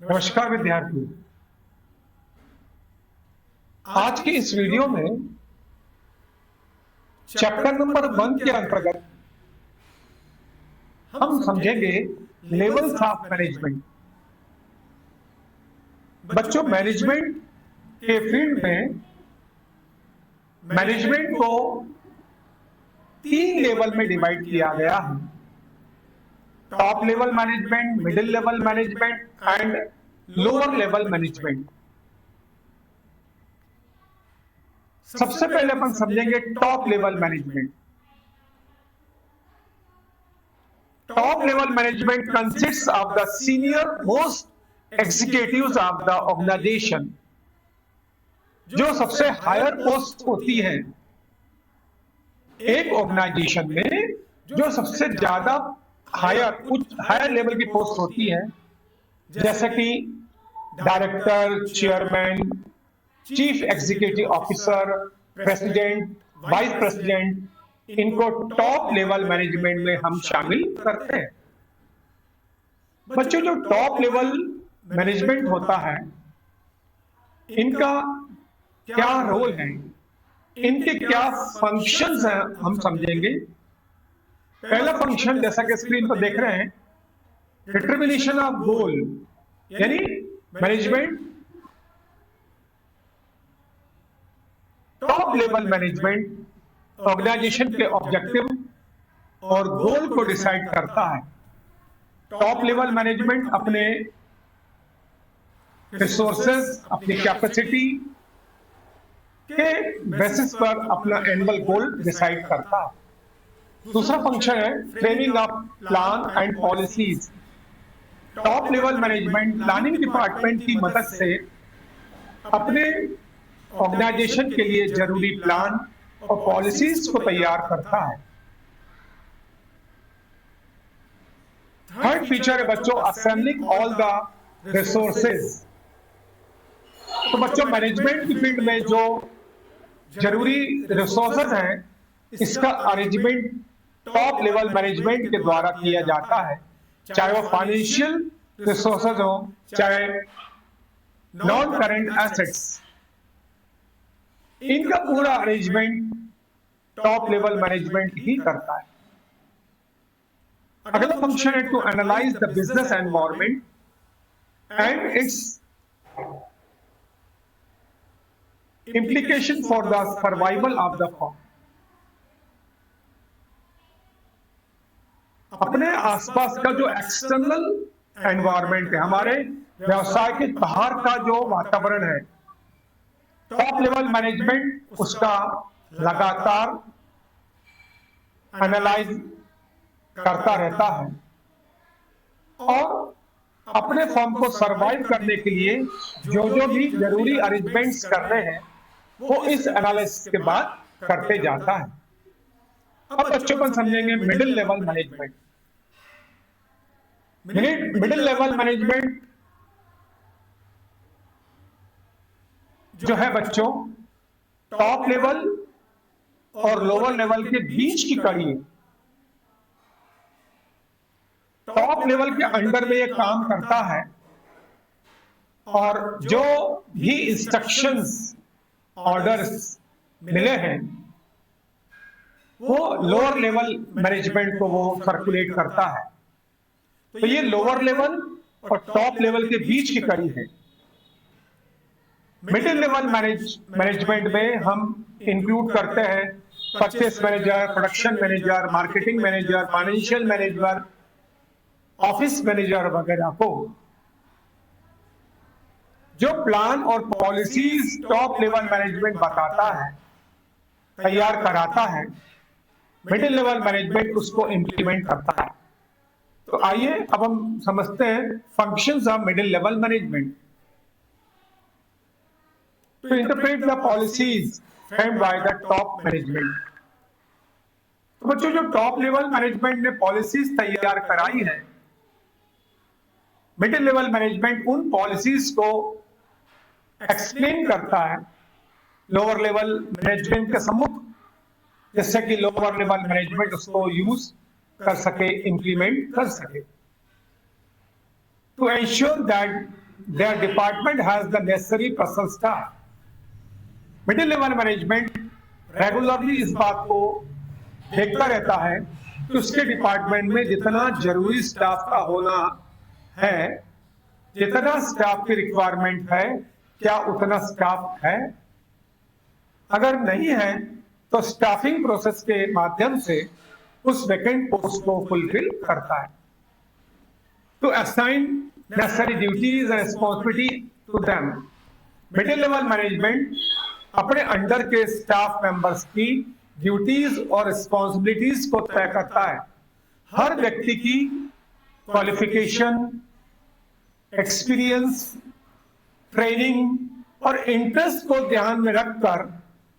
नमस्कार विद्यार्थियों। आज के इस वीडियो में चैप्टर नंबर 1 के अंतर्गत हम समझेंगे लेवल्स ऑफ मैनेजमेंट। बच्चों, मैनेजमेंट के फील्ड में मैनेजमेंट को 3 लेवल में डिवाइड किया गया है। Top level management, middle level management and lower level management. सबसे पहले अपन समझेंगे top level management. Top level management consists of the senior most executives of the organisation. जो सबसे हायर पोस्ट होती है एक ऑर्गेनाइजेशन में, जो सबसे ज्यादा हायर लेवल की पोस्ट होती है, जैसे कि director, chairman, chief executive officer, president, vice president, इनको टॉप लेवल मैनेजमेंट में हम शामिल करते हैं। बच्चों, जो टॉप लेवल मैनेजमेंट होता है, इनका क्या रोल है, इनके क्या फंक्शंस हैं, हम समझेंगे। पहला फंक्शन, जैसा कि स्क्रीन पर देख रहे हैं, डिटरमिनेशन ऑफ गोल, यानी management top level management organisation के ऑब्जेक्टिव और गोल को डिसाइड करता है। टॉप लेवल मैनेजमेंट अपने रिसोर्सेज, अपनी कैपेसिटी के बेसिस पर अपना एनुअल गोल डिसाइड करता है। दूसरा फंक्शन है framing of plan and policies. Top level management planning department की मदद से अपने ऑर्गेनाइजेशन के लिए जरूरी प्लान और पॉलिसीज को तैयार करता है। थर्ड फीचर है बच्चों असेंबलिंग ऑल द रिसोर्सेज। तो बच्चों, मैनेजमेंट की फील्ड में जो जरूरी रिसोर्सेज हैं, इसका अरेंजमेंट टॉप लेवल मैनेजमेंट के द्वारा किया जाता है, चाहे वो फाइनेंशियल रिसोर्सेज हो, चाहे नॉन करंट एसेट्स। इनका पूरा अरेंजमेंट टॉप लेवल मैनेजमेंट ही करता है। अगला फंक्शन है to analyse the business environment and its implication for the survival of the firm। अपने आसपास का जो एक्सटर्नल एनवायरनमेंट है, हमारे व्यवसाय के बाहर का जो वातावरण है, टॉप लेवल मैनेजमेंट उसका लगातार एनालाइज करता रहता है और अपने फर्म को सरवाइव करने के लिए जो भी जरूरी अरेंजमेंट्स करने हैं, वो इस एनालिसिस के बाद करते जाता है। अब बच्चों को समझेंगे middle level management. Middle level management जो है बच्चों, टॉप लेवल और लोअर लेवल के बीच की कड़ी है। टॉप लेवल के अंडर में ये काम करता है और जो भी इंस्ट्रक्शंस, ऑर्डर्स मिले हैं, वो लोअर लेवल मैनेजमेंट को वो सर्कुलेट करता है। तो ये लोअर लेवल और टॉप लेवल के बीच की कड़ी है। मिडिल लेवल मैनेजमेंट में हम इंक्लूड करते हैं purchase manager, production manager, marketing manager, financial manager, office manager वगैरह को। जो प्लान और पॉलिसीज टॉप लेवल मैनेजमेंट बताता है, तैयार कराता है, मिडिल लेवल मैनेजमेंट उसको इंप्लीमेंट करता है। तो आइए अब हम समझते हैं functions of middle level management. To interpret the policies framed by the top management. तो बच्चों, जो टॉप लेवल मैनेजमेंट ने पॉलिसीज तैयार कराई है, मिडिल लेवल मैनेजमेंट उन पॉलिसीज को एक्सप्लेन करता है लोअर लेवल मैनेजमेंट के सम्मुख, जिससे कि लोअर लेवल मैनेजमेंट उसको यूज कर सके, इंप्लीमेंट कर सके। To ensure that their department has the necessary personal staff. Middle level management regularly इस बात को देखता रहता है कि उसके डिपार्टमेंट में जितना जरूरी स्टाफ का होना है, जितना स्टाफ की रिक्वायरमेंट है, क्या उतना स्टाफ है? अगर नहीं है तो स्टाफिंग प्रोसेस के माध्यम से उस वैकेंट पोस्ट को फुलफिल करता है। To assign necessary duties and responsibility to them, middle level management अपने अंडर के स्टाफ मेंबर्स की ड्यूटीज और रिस्पॉन्सिबिलिटीज को तय करता है। हर व्यक्ति की क्वालिफिकेशन, एक्सपीरियंस, ट्रेनिंग और इंटरेस्ट को ध्यान में रखकर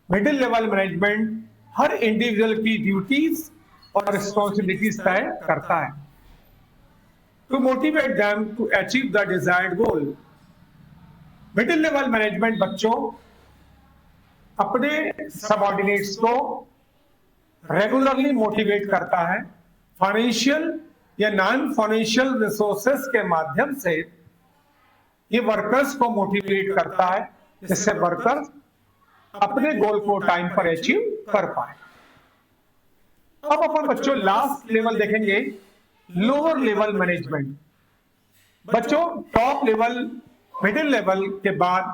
मिडिल लेवल मैनेजमेंट हर इंडिविजुअल की ड्यूटीज और रिस्पॉन्सिबिलिटीज तय करता है। To motivate them to achieve the desired goal, middle level management बच्चों अपने सबऑर्डिनेट्स को रेगुलरली मोटिवेट करता है। फाइनेंशियल या नॉन फाइनेंशियल रिसोर्सेस के माध्यम से ये वर्कर्स को मोटिवेट करता है, जिससे वर्कर्स अपने गोल को टाइम पर अचीव कर पाए। अब अपन बच्चों लास्ट लेवल देखेंगे, लोअर लेवल मैनेजमेंट। बच्चों टॉप लेवल, मिडिल लेवल के बाद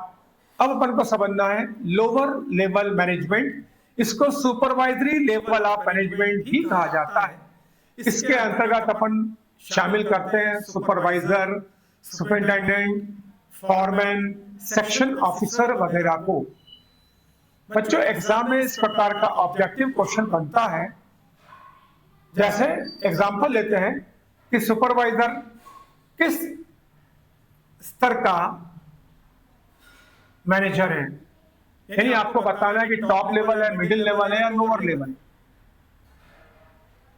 अब अपन को समझना है लोअर लेवल मैनेजमेंट। इसको सुपरवाइजरी लेवल ऑफ मैनेजमेंट भी कहा जाता है। इसके अंतर्गत अपन शामिल करते हैं supervisor, superintendent, foreman, section officer वगैरह को। बच्चों एग्जाम में इस प्रकार का ऑब्जेक्टिव क्वेश्चन बनता है, जैसे एग्जांपल लेते हैं कि सुपरवाइजर किस स्तर का मैनेजर है, यानी आपको बताना है कि टॉप लेवल है, मिडिल लेवल है या लोअर लेवल।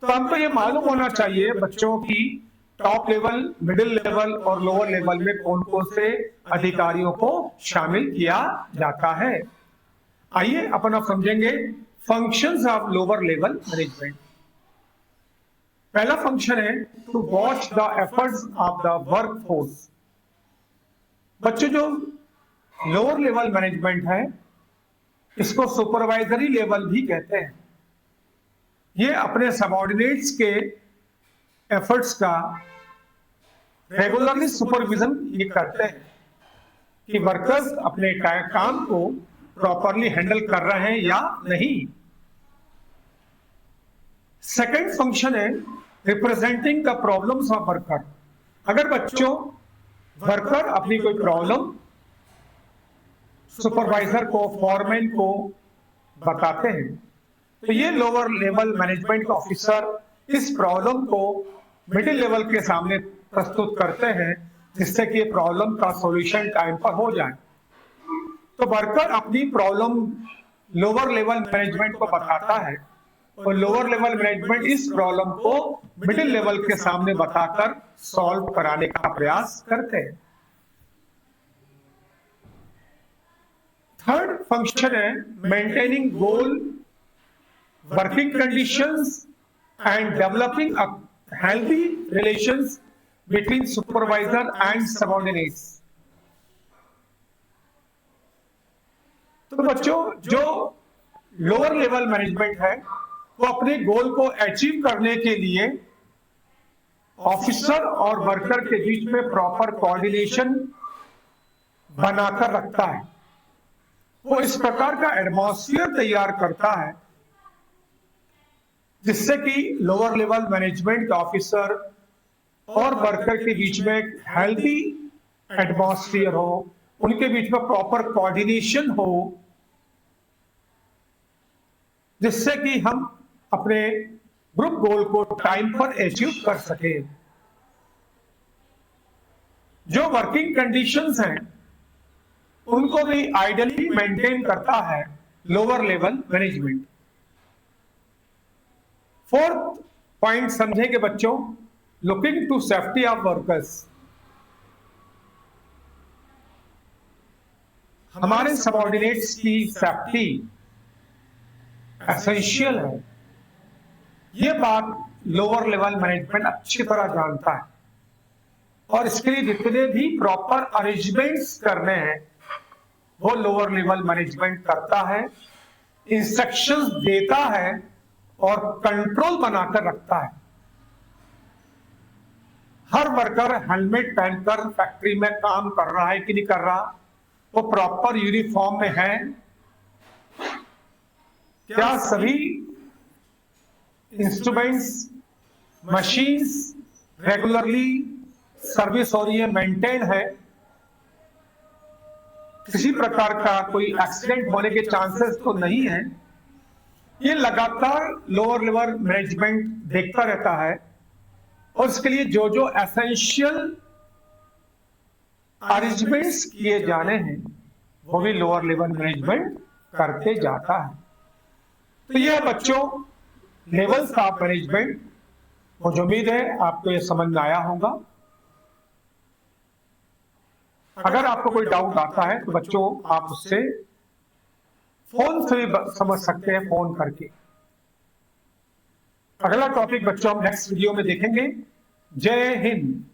तो हमको ये मालूम होना चाहिए बच्चों की टॉप लेवल, मिडिल लेवल और लोअर लेवल में कौन कौन से अधिकारियों को शामिल किया जाता है। आइए अपन अब समझेंगे functions of lower level management. पहला फंक्शन है to watch the efforts of the work force. बच्चों जो लोअर लेवल मैनेजमेंट है इसको सुपरवाइजरी लेवल भी कहते हैं। ये अपने सबऑर्डिनेट्स के एफर्ट्स का रेगुलरली सुपरविजन ये करते हैं कि वर्कर्स अपने काम को प्रॉपरली हैंडल कर रहे हैं या नहीं। सेकंड फंक्शन है representing the problems of worker. अगर बच्चों वर्कर अपनी कोई प्रॉब्लम सुपरवाइजर को, फॉरमैन को बताते हैं, तो ये लोअर लेवल मैनेजमेंट का ऑफिसर इस प्रॉब्लम को मिडिल लेवल के सामने प्रस्तुत करते हैं, जिससे कि ये प्रॉब्लम का सॉल्यूशन टाइम पर हो जाए। तो वर्कर अपनी प्रॉब्लम लोअर लेवल मैनेजमेंट को बताता है और लोअर लेवल मैनेजमेंट इस प्रॉब्लम को मिडिल लेवल के सामने बताकर सॉल्व कराने का प्रयास करते हैं। थर्ड फंक्शन है maintaining goal, working conditions and developing a healthy relations between supervisor and subordinates. तो बच्चों जो लोअर लेवल मैनेजमेंट है वो अपने गोल को अचीव करने के लिए ऑफिसर और वर्कर के बीच में प्रॉपर कोऑर्डिनेशन बनाकर रखता है। वो इस प्रकार का एटमॉस्फेयर तैयार करता है जिससे कि लोअर लेवल मैनेजमेंट के ऑफिसर और वर्कर के बीच में एक हेल्दी एटमॉस्फेयर हो, उनके बीच में प्रॉपर कोऑर्डिनेशन हो, जिससे कि हम अपने ग्रुप गोल को टाइम पर अचीव कर सके। जो वर्किंग कंडीशंस हैं उनको भी आइडियली मेंटेन करता है lower level management. Fourth point समझेंगे बच्चों, looking to safety of workers. हमारे सबऑर्डिनेट्स की सेफ्टी एसेंशियल है, ये बात लोअर लेवल मैनेजमेंट अच्छी तरह जानता है और इसके लिए जितने भी प्रॉपर अरेंजमेंट्स करने हैं वो लोअर लेवल मैनेजमेंट करता है, इंस्ट्रक्शंस देता है और कंट्रोल बनाकर रखता है। हर वर्कर हेलमेट पहनकर फैक्ट्री में काम कर रहा है कि नहीं कर रहा, वो प्रॉपर यूनिफॉर्म में है, क्या सभी इंस्ट्रूमेंट्स मशीन्स रेगुलरली सर्विस हो रही है, मेंटेन है, किसी प्रकार का कोई एक्सीडेंट होने के चांसेस तो नहीं है। ये लगातार लोअर लेवल मैनेजमेंट देखता रहता है और इसके लिए जो जो एसेंशियल अरेंजमेंट्स किए जाने हैं वो भी लोअर लेवल मैनेजमेंट करते जाता है। तो यह बच्चों लेवल्स ऑफ मैनेजमेंट, मुझे उम्मीद है आपको यह समझ में आया होगा। अगर आपको कोई डाउट आता है तो बच्चों आप उससे फोन से भी समझ सकते हैं, फोन करके। अगला टॉपिक बच्चों हम नेक्स्ट वीडियो में देखेंगे। जय हिंद।